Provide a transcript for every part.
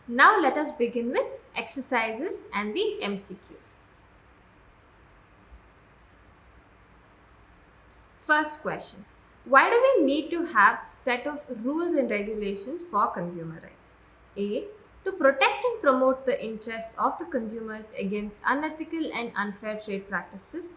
Now let us begin with exercises and the MCQs. First question. Why do we need to have set of rules and regulations for consumer rights? A. To protect and promote the interests of the consumers against unethical and unfair trade practices.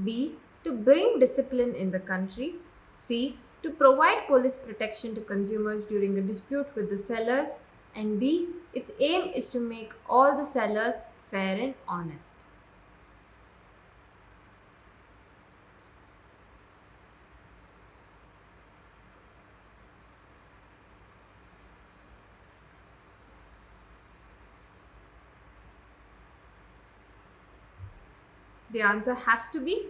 B. To bring discipline in the country. C. To provide police protection to consumers during a dispute with the sellers. And D. Its aim is to make all the sellers fair and honest. The answer has to be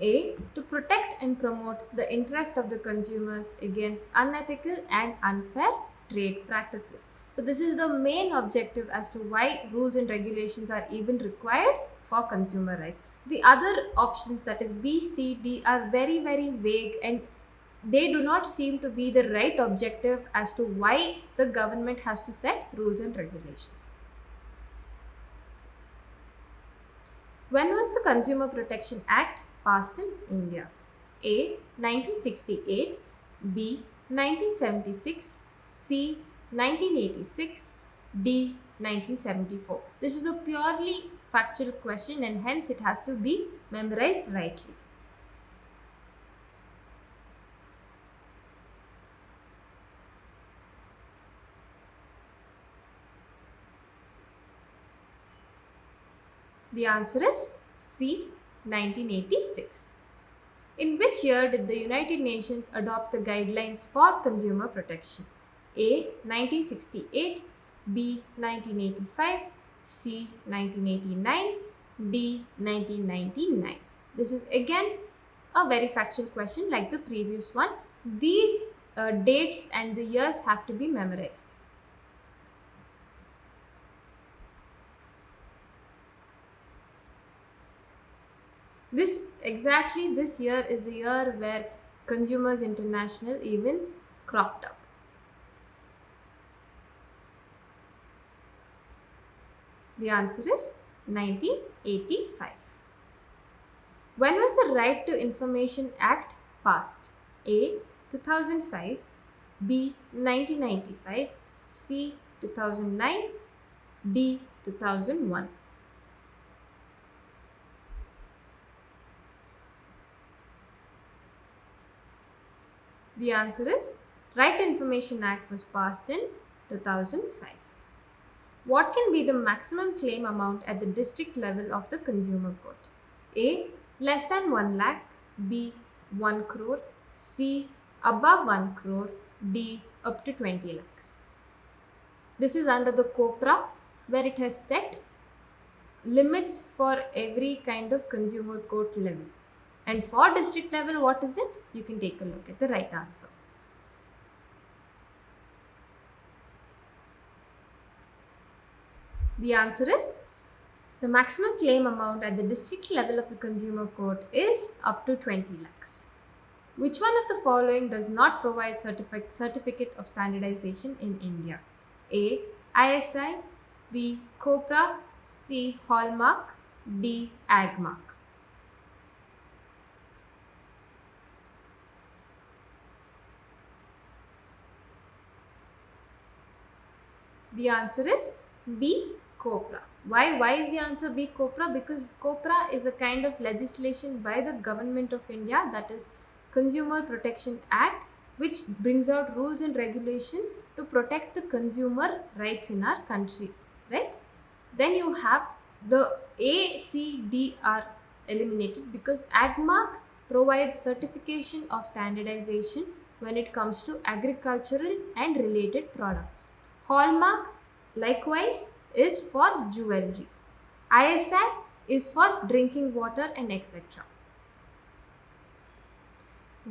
A. To protect and promote the interest of the consumers against unethical and unfair trade practices. So this is the main objective as to why rules and regulations are even required for consumer rights. The other options, that is B, C, D, are very, very vague, and they do not seem to be the right objective as to why the government has to set rules and regulations. When was the Consumer Protection Act passed in India? A. 1968, B. 1976, C. 1986, D. 1974. This is a purely factual question and hence it has to be memorized rightly. The answer is C. 1986. In which year did the United Nations adopt the guidelines for consumer protection? A. 1968, B. 1985, C. 1989, D. 1999. This is again a very factual question like the previous one. These dates and the years have to be memorized. This year is the year where Consumers International even cropped up. The answer is 1985. When was the Right to Information Act passed? A. 2005, B. 1995, C. 2009, D. 2001. The answer is Right to Information Act was passed in 2005. What can be the maximum claim amount at the district level of the consumer court? A. Less than 1 lakh, B. 1 crore, C. Above 1 crore, D. Up to 20 lakhs. This is under the COPRA, where it has set limits for every kind of consumer court level. And for district level, what is it? You can take a look at the right answer. The answer is the maximum claim amount at the district level of the consumer court is up to 20 lakhs. Which one of the following does not provide certificate of standardization in India? A. ISI, B. COPRA, C. Hallmark, D. AgMark. The answer is B. COPRA. Why is the answer B. COPRA? Because COPRA is a kind of legislation by the government of India, that is Consumer Protection Act, which brings out rules and regulations to protect the consumer rights in our country, right? Then you have the A, C, D are eliminated because AgMark provides certification of standardization when it comes to agricultural and related products. Hallmark likewise is for jewelry. ISI is for drinking water and etc.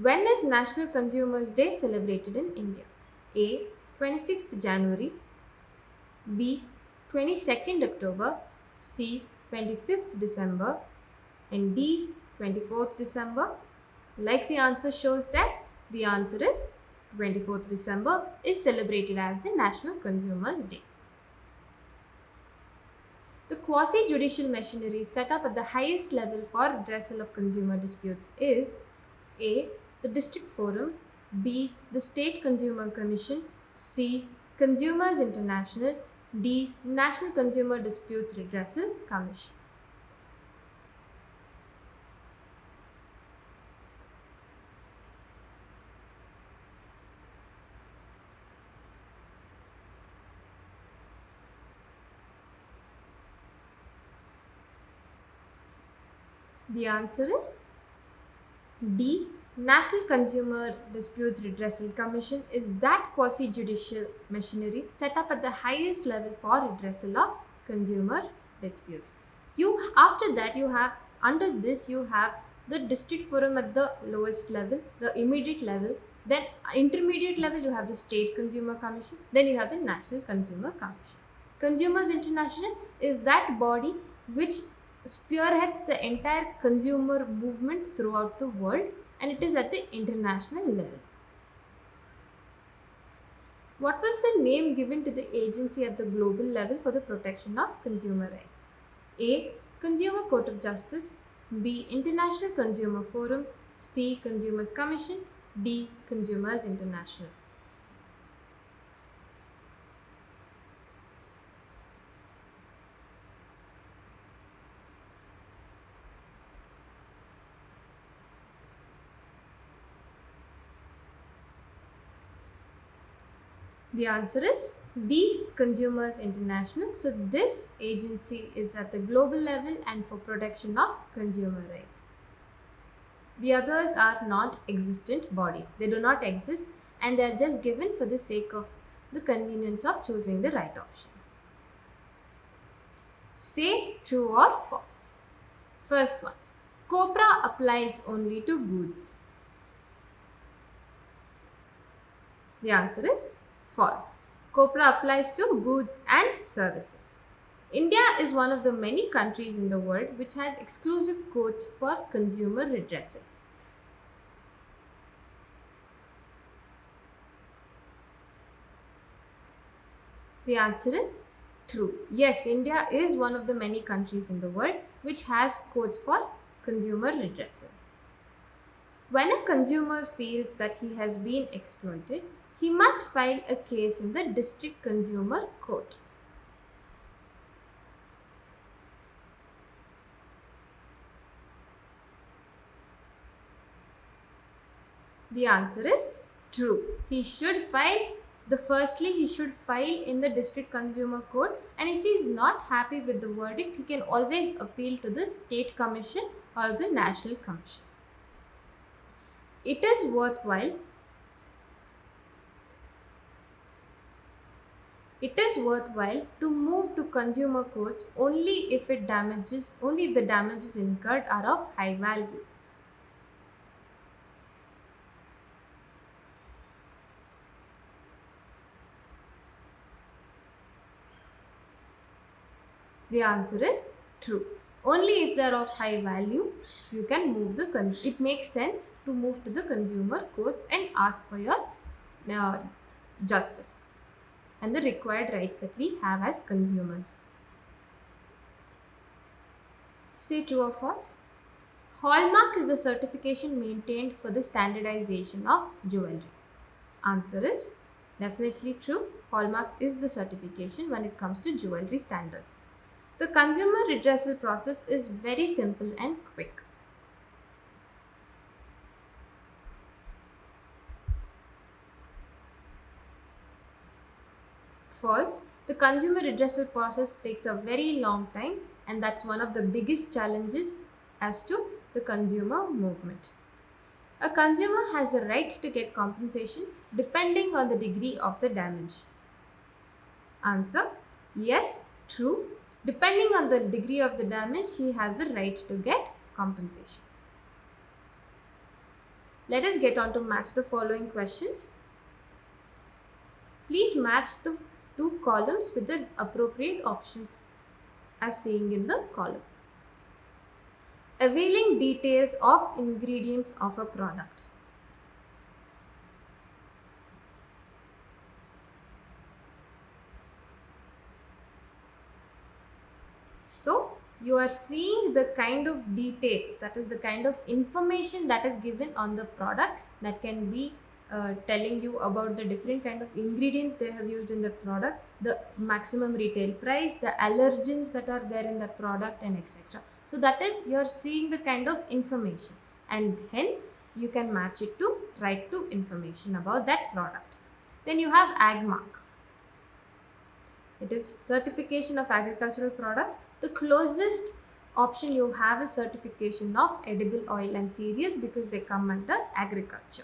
When is National Consumers Day celebrated in India? A. 26th January, B. 22nd October, C. 25th December, and D. 24th December. Like the answer shows that the answer is 24th December is celebrated as the National Consumers Day. The quasi-judicial machinery set up at the highest level for redressal of consumer disputes is A. The District Forum, B. The State Consumer Commission, C. Consumers International, D. National Consumer Disputes Redressal Commission. The answer is D. National Consumer Disputes Redressal Commission is that quasi-judicial machinery set up at the highest level for redressal of consumer disputes. After that you have under this you have the district forum at the lowest level, the immediate level. Then intermediate level you have the State Consumer Commission. Then you have the National Consumer Commission. Consumers International is that body which spearheads the entire consumer movement throughout the world, and it is at the international level. What was the name given to the agency at the global level for the protection of consumer rights? A. Consumer Court of Justice, B. International Consumer Forum, C. Consumers Commission, D. Consumers International. The answer is D. Consumers International. So this agency is at the global level and for protection of consumer rights. The others are non-existent bodies. They do not exist and they are just given for the sake of the convenience of choosing the right option. Say true or false. First one. COPRA applies only to goods. The answer is false. COPRA applies to goods and services. India is one of the many countries in the world which has exclusive courts for consumer redressal. The answer is true. Yes, India is one of the many countries in the world which has courts for consumer redressal. When a consumer feels that he has been exploited, he must file a case in the District Consumer Court. The answer is true. He should file in the District Consumer Court, and if he is not happy with the verdict, he can always appeal to the State Commission or the National Commission. It is worthwhile to move to consumer courts only if the damages incurred are of high value. The answer is true. Only if they are of high value, you can move it makes sense to move to the consumer courts and ask for your justice and the required rights that we have as consumers. Say true or false. Hallmark is the certification maintained for the standardization of jewelry. Answer is definitely true. Hallmark is the certification when it comes to jewelry standards. The consumer redressal process is very simple and quick. False. The consumer redressal process takes a very long time, and that's one of the biggest challenges as to the consumer movement. A consumer has a right to get compensation depending on the degree of the damage. Answer: yes, true. Depending on the degree of the damage, he has the right to get compensation. Let us get on to match the following questions. Please match the two columns with the appropriate options as seen in the column. Availing details of ingredients of a product. So you are seeing the kind of details, that is the kind of information that is given on the product, that can be telling you about the different kind of ingredients they have used in the product, the maximum retail price, the allergens that are there in the product, and etc. So that is, you are seeing the kind of information, and hence you can match it to right to information about that product. Then you have ag mark. It is certification of agricultural products. The closest option you have is certification of edible oil and cereals, because they come under agriculture.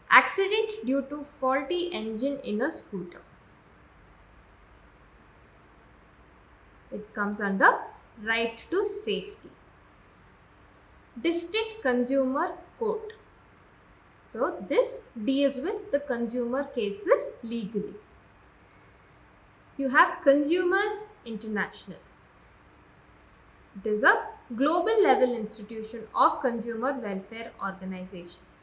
Accident due to faulty engine in a scooter. It comes under right to safety. District Consumer Court. So this deals with the consumer cases legally. You have Consumers International. It is a global level institution of consumer welfare organizations.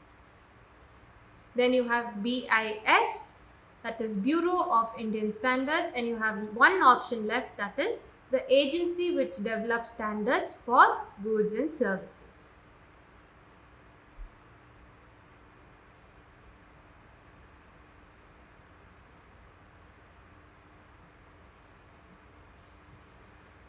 Then you have BIS, that is Bureau of Indian Standards, and you have one option left, that is the agency which develops standards for goods and services.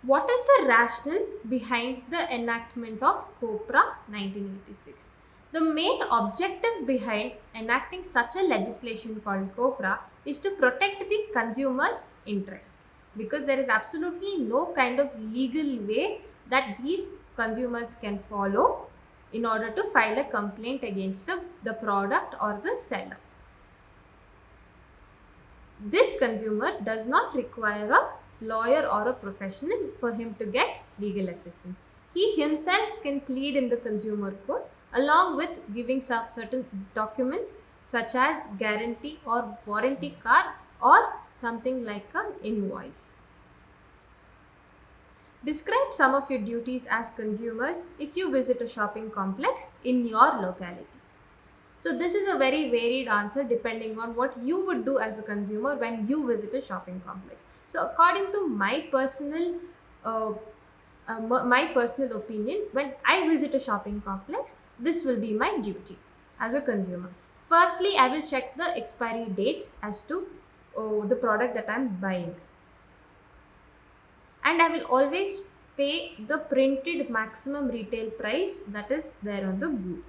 What is the rationale behind the enactment of COPRA 1986? The main objective behind enacting such a legislation called COPRA is to protect the consumer's interest, because there is absolutely no kind of legal way that these consumers can follow in order to file a complaint against the product or the seller. This consumer does not require a lawyer or a professional for him to get legal assistance. He himself can plead in the consumer court along with giving some certain documents such as guarantee or warranty card or something like an invoice. Describe some of your duties as consumers if you visit a shopping complex in your locality. So this is a very varied answer depending on what you would do as a consumer when you visit a shopping complex. So according to my personal opinion, when I visit a shopping complex, this will be my duty as a consumer. Firstly, I will check the expiry dates as to the product that I am buying, and I will always pay the printed maximum retail price that is there on the booth.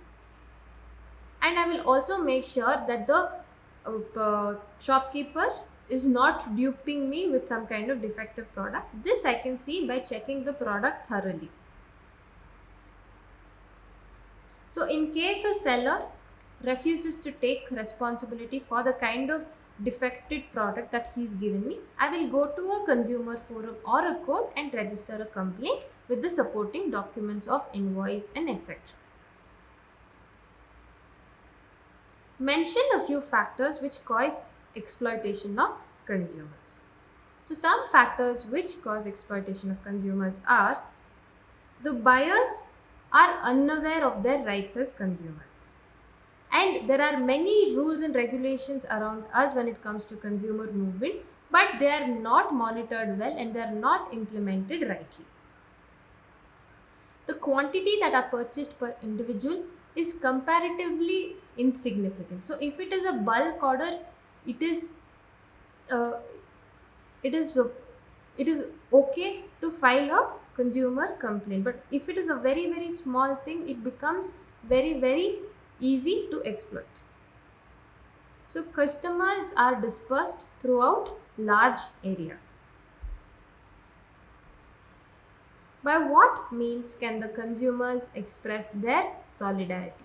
And I will also make sure that the shopkeeper is not duping me with some kind of defective product. This I can see by checking the product thoroughly. So in case a seller refuses to take responsibility for the kind of defective product that he's given me, I will go to a consumer forum or a court and register a complaint with the supporting documents of invoice and etc. Mention a few factors which cause exploitation of consumers. So some factors which cause exploitation of consumers are: the buyers are unaware of their rights as consumers, and there are many rules and regulations around us when it comes to consumer movement, but they are not monitored well and they are not implemented rightly. The quantity that are purchased per individual is comparatively insignificant. So if it is a bulk order, it is uh, it is it is okay to file a consumer complaint, but if it is a very small thing, it becomes very easy to exploit. So customers are dispersed throughout large areas. By what means can the consumers express their solidarity?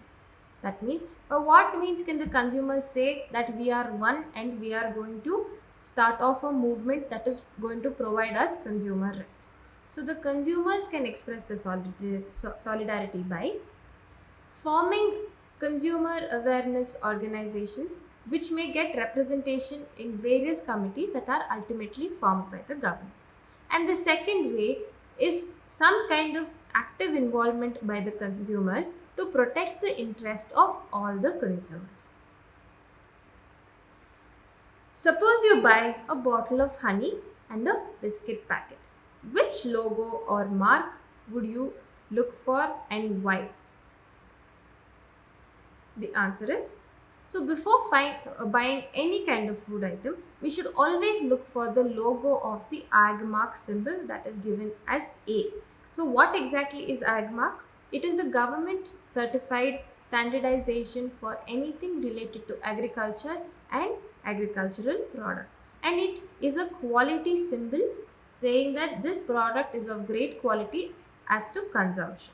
That means, by what means can the consumers say that we are one and we are going to start off a movement that is going to provide us consumer rights? So the consumers can express the solidarity by forming consumer awareness organizations which may get representation in various committees that are ultimately formed by the government. And the second way is some kind of active involvement by the consumers to protect the interest of all the consumers. Suppose you buy a bottle of honey and a biscuit packet. Which logo or mark would you look for and why? The answer is, so before buying any kind of food item, we should always look for the logo of the ag mark symbol that is given as A. So what exactly is ag mark? It is the government certified standardization for anything related to agriculture and agricultural products. And it is a quality symbol saying that this product is of great quality as to consumption.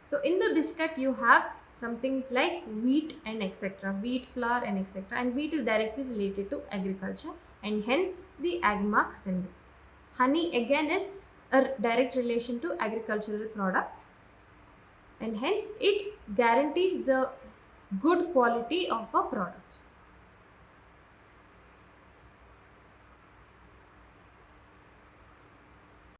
So in the biscuit you have some things like wheat and etc. Wheat flour and etc. And wheat is directly related to agriculture and hence the agmark symbol. Honey again is a direct relation to agricultural products and hence it guarantees the good quality of a product.